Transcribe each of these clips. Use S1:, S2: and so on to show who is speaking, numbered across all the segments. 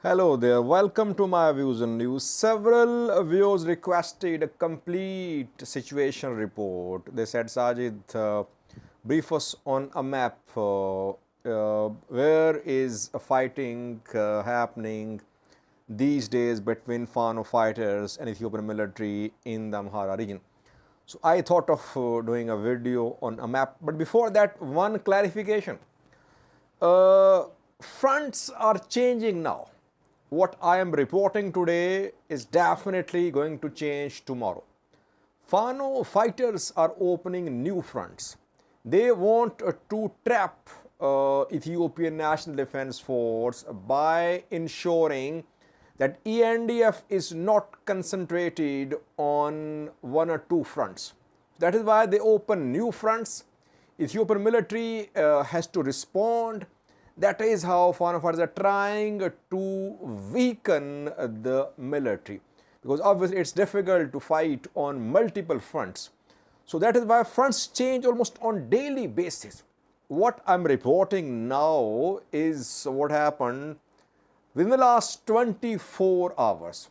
S1: Hello there, welcome to my views on news. Several viewers requested a complete situation report. They said, Sajid, brief us on a map. Where is a fighting happening these days between Fano fighters and Ethiopian military in the Amhara region? So I thought of doing a video on a map. But before that, one clarification. Fronts are changing now. What I am reporting today is definitely going to change tomorrow. Fano fighters are opening new fronts. They want to trap Ethiopian National Defense Force by ensuring that ENDF is not concentrated on one or two fronts. That is why they open new fronts. Ethiopian military has to respond. That is how Fano fighters are trying to weaken the military, because obviously it's difficult to fight on multiple fronts. So that is why fronts change almost on daily basis. What I'm reporting now is what happened within the last 24 hours.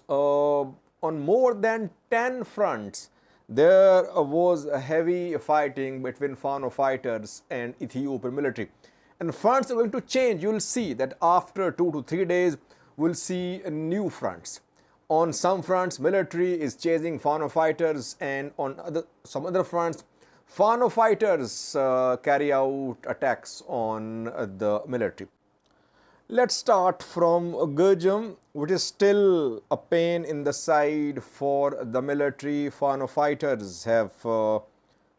S1: On more than 10 fronts, there was a heavy fighting between Fano fighters and Ethiopian military. And fronts are going to change. You will see that after 2 to 3 days, we'll see new fronts. On some fronts, military is chasing Fano fighters, and on some other fronts, Fano fighters carry out attacks on the military. Let's start from Gojjam, which is still a pain in the side for the military. Fano fighters have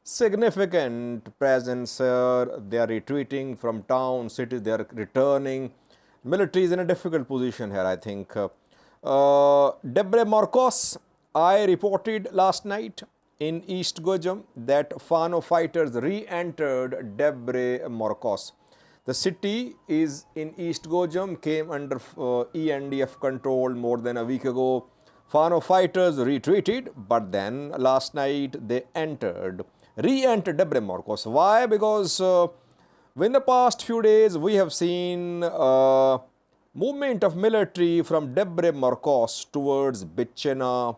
S1: significant presence here. They are retreating from town, cities, they are returning. Military is in a difficult position here, I think. Debre Marcos, I reported last night in East Gojjam that Fano fighters re-entered Debre Marcos. The city is in East Gojjam, came under ENDF control more than a week ago. Fano fighters retreated, but then last night they re-entered Debre Marcos. Why? Because in the past few days we have seen movement of military from Debre Marcos towards Bichena,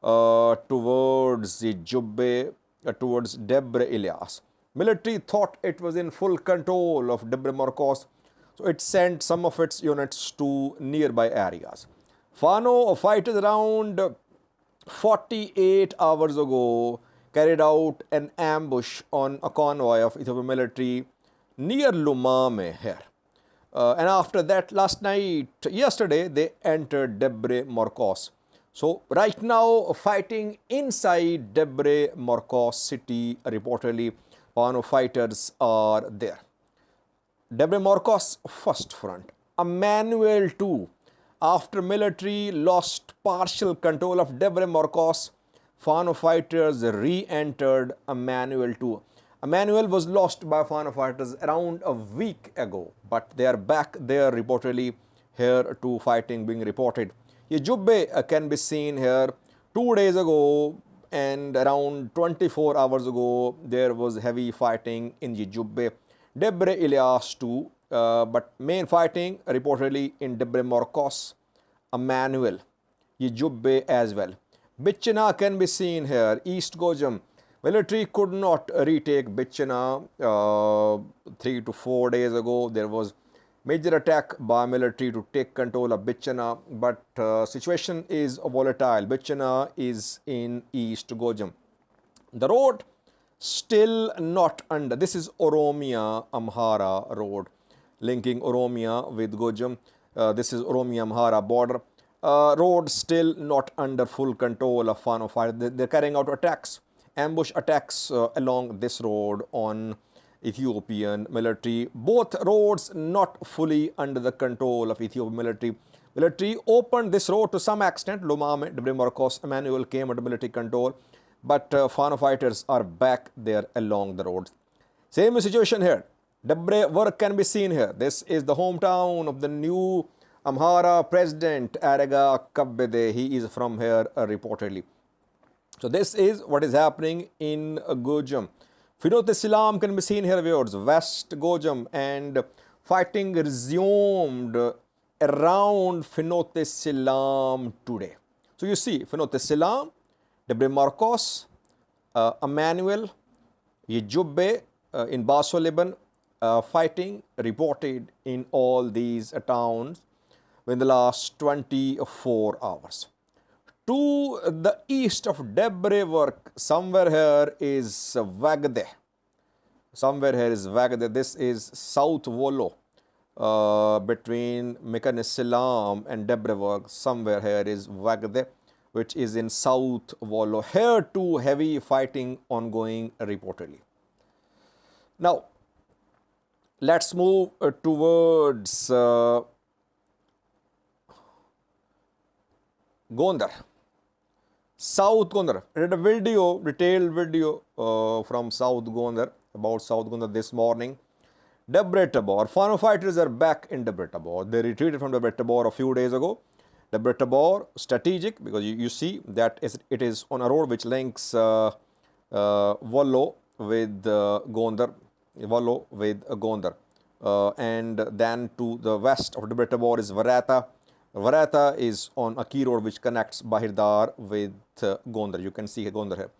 S1: towards Jubbe, towards Debre Ilyas. Military thought it was in full control of Debre Marcos, so it sent some of its units to nearby areas. Fano fighters around 48 hours ago carried out an ambush on a convoy of Ethiopian military near Lumame here. And after that, yesterday, they entered Debre Marcos. So right now, fighting inside Debre Marcos city, reportedly, Fano fighters are there. Debre Marcos first front. Emmanuel 2. After military lost partial control of Debre Marcos, Fano fighters re-entered Emmanuel 2. Emmanuel was lost by Fano fighters around a week ago, but they are back there reportedly. Here too fighting being reported. Jubbe can be seen here 2 days ago, and around 24 hours ago there was heavy fighting in Jubbe. Debre Ilyas too, but main fighting reportedly in Debre Marcos, Emmanuel, Jubbe as well. Bichena can be seen here, East Gojjam. Military could not retake Bichena 3 to 4 days ago. There was major attack by military to take control of Bichena, but situation is volatile. Bichena is in East Gojjam. The road still not under. This is Oromia Amhara road, linking Oromia with Gojjam. This is Oromia Amhara border. Road still not under full control of Fano fighters. They're carrying out attacks, ambush attacks along this road on Ethiopian military. Both roads not fully under the control of Ethiopian military. Military opened this road to some extent. Lumame, Debre Marcos, Emmanuel came under military control, but Fano fighters are back there along the roads. Same situation here. Debre work can be seen here. This is the hometown of the new Amhara president, Arega Kabbede. He is from here reportedly. So this is what is happening in Gojjam. Firot Islam can be seen here, viewers. West Gojjam, and fighting resumed around Finote Selam today. So you see, Finote Selam, Debre Marcos, Emmanuel, Yejubbe in Baso, Lebanon, fighting reported in all these towns in the last 24 hours. To the east of Debre work, somewhere here is Vagde. Somewhere here is Vagde. This is South Volo. Between Mekan Salam and Debre work, somewhere here is Vagde, which is in South Volo. Here too heavy fighting ongoing reportedly. Now, let's move towards Gondar. South Gondar. I did a video, detailed video from South Gondar, about South Gondar this morning. Debre Tabor. Fano fighters are back in Debre Tabor. They retreated from Debre Tabor a few days ago. Debre Tabor, strategic, because you see that it is on a road which links Vollo with Gondar. Vollo with Gondar. And then to the west of Debre Tabor is Varata. Varata is on a key road which connects Bahirdar with Gondar. You can see Gondar here.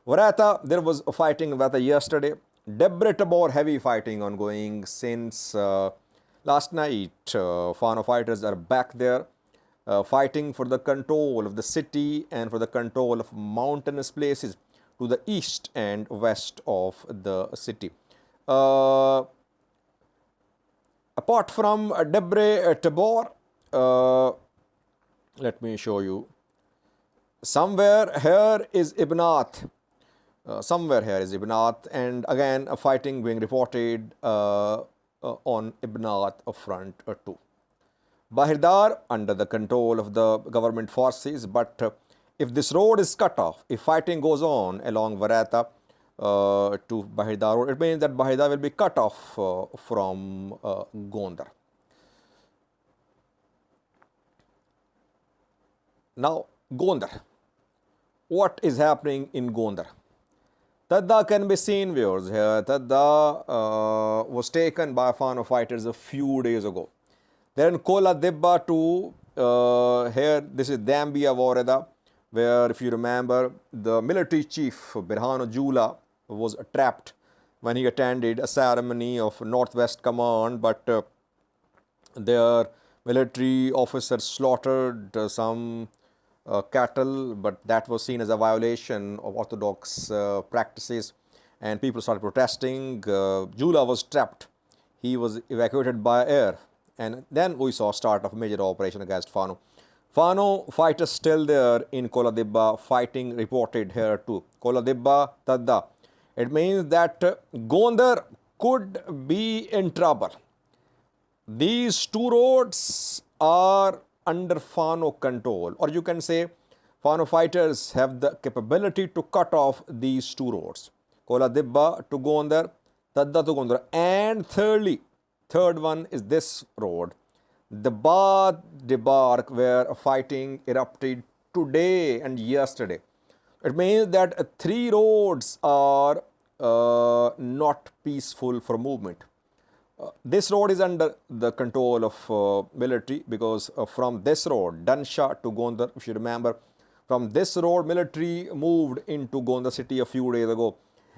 S1: Varata, there was a fighting in Varata yesterday. Debre Tabor, heavy fighting ongoing since last night. Fano fighters are back there, fighting for the control of the city and for the control of mountainous places to the east and west of the city. Apart from Debre Tabor, let me show you. Somewhere here is Ibnath. Somewhere here is Ibnath, and again a fighting being reported on Ibnath front too. Bahirdar under the control of the government forces, but if this road is cut off, if fighting goes on along Varata to Bahirdar road, it means that Bahirdar will be cut off from Gondar. Now, Gondar. What is happening in Gondar? Tadda can be seen, viewers, here. Tadda was taken by Fano fighters a few days ago. Then Kola Dibba too, here this is Dambia Voreda, where if you remember, the military chief Birhano Jula was trapped when he attended a ceremony of Northwest Command, but their military officers slaughtered some cattle, but that was seen as a violation of orthodox practices, and people started protesting. Jula was trapped. He was evacuated by air, and then we saw start of major operation against Fano. Fano fighters still there in Koladibba, fighting reported here too. Koladibba, Tadda. It means that Gondar could be in trouble. These two roads are under Fano control, or you can say Fano fighters have the capability to cut off these two roads, Koladibba to Gondar, Tadda to Gondar, and third one is this road, the Bad Debark, where fighting erupted today and yesterday. It means that three roads are not peaceful for movement. This road is under the control of military, because from this road, Dansha to Gondar, if you remember, from this road, military moved into Gondar city a few days ago,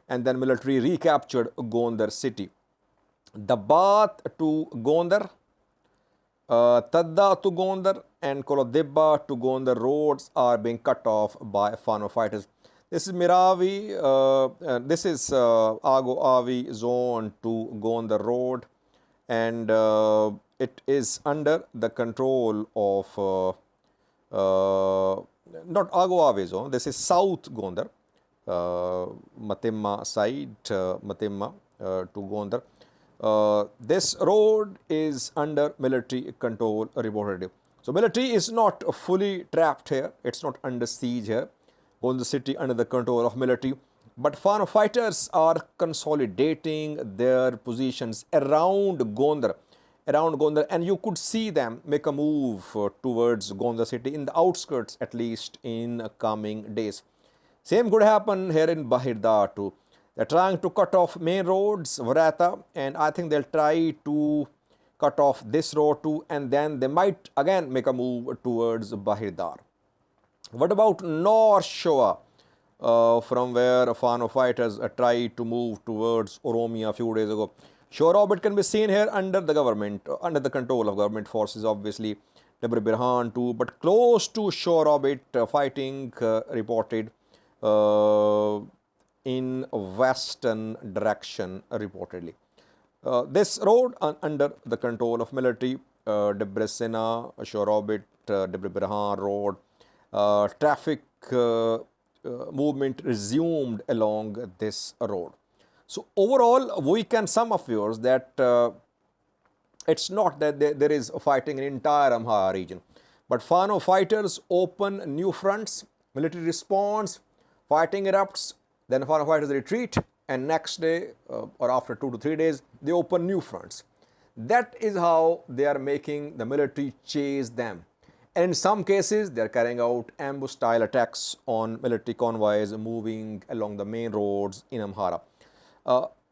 S1: and then military recaptured Gondar city. The Bath to Gondar, Tadda to Gondar, and Koladibba to Gondar roads are being cut off by Fano fighters. This is Miravi, this is Ago Avi zone to Gondar road, and it is under the control of not Ago Avi zone, this is South Gondar, Matimma side, Matimma to Gondar. This road is under military control reportedly. So military is not fully trapped here, it's not under siege here. Gondar city under the control of military, but Fano fighters are consolidating their positions around Gondar, and you could see them make a move towards Gondar city in the outskirts, at least in coming days. Same could happen here in Bahirdar too. They're trying to cut off main roads, Varata, and I think they'll try to cut off this road too, and then they might again make a move towards Bahirdar. What about North Shore, from where Fano fighters tried to move towards Oromia a few days ago? Shore orbit can be seen here under the government, under the control of government forces, obviously. Debre Birhan too, but close to shore orbit, fighting reported in western direction reportedly. This road under the control of military, Debre Sena, shore orbit, Debre Birhan road, traffic movement resumed along this road. So overall, we can sum up, viewers, that it's not that there is fighting in entire Amhara region, but Fano fighters open new fronts, military response, fighting erupts, then Fano fighters retreat, and next day or after 2 to 3 days, they open new fronts. That is how they are making the military chase them. And in some cases, they are carrying out ambush-style attacks on military convoys moving along the main roads in Amhara.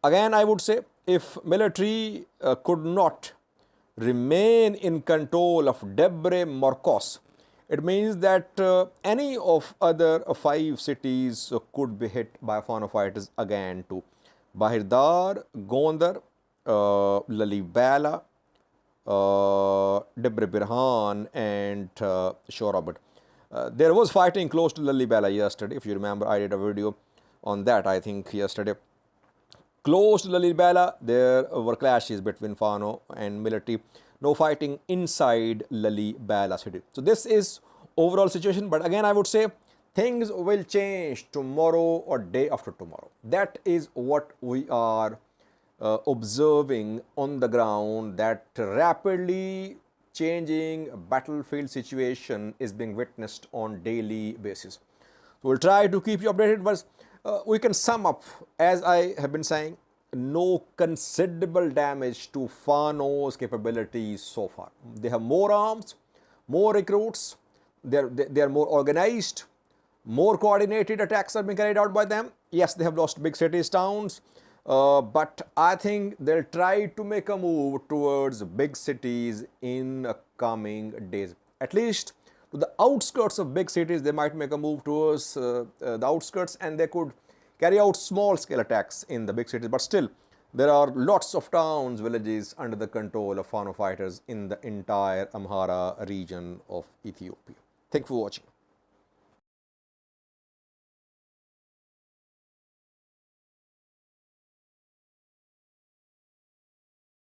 S1: Again, I would say, if military could not remain in control of Debre Marcos, it means that any of other 5 cities could be hit by Fano fighters again too. Bahirdar, Gondar, Lalibela, Debre Birhan, and shore orbit. There was fighting close to Lalibela yesterday. If you remember, I did a video on that, I think, yesterday. Close to Lalibela, there were clashes between Fano and military. No fighting inside Lalibela city. So this is overall situation. But again, I would say things will change tomorrow or day after tomorrow. That is what we are observing on the ground, that rapidly changing battlefield situation is being witnessed on daily basis. So we'll try to keep you updated, but we can sum up, as I have been saying, no considerable damage to Fano's capabilities so far. They have more arms, more recruits, they are more organized, more coordinated attacks are being carried out by them. Yes, they have lost big cities, towns, but I think they'll try to make a move towards big cities in coming days. At least to the outskirts of big cities, they might make a move towards the outskirts, and they could carry out small-scale attacks in the big cities. But still, there are lots of towns, villages under the control of Fano fighters in the entire Amhara region of Ethiopia. Thank you for watching.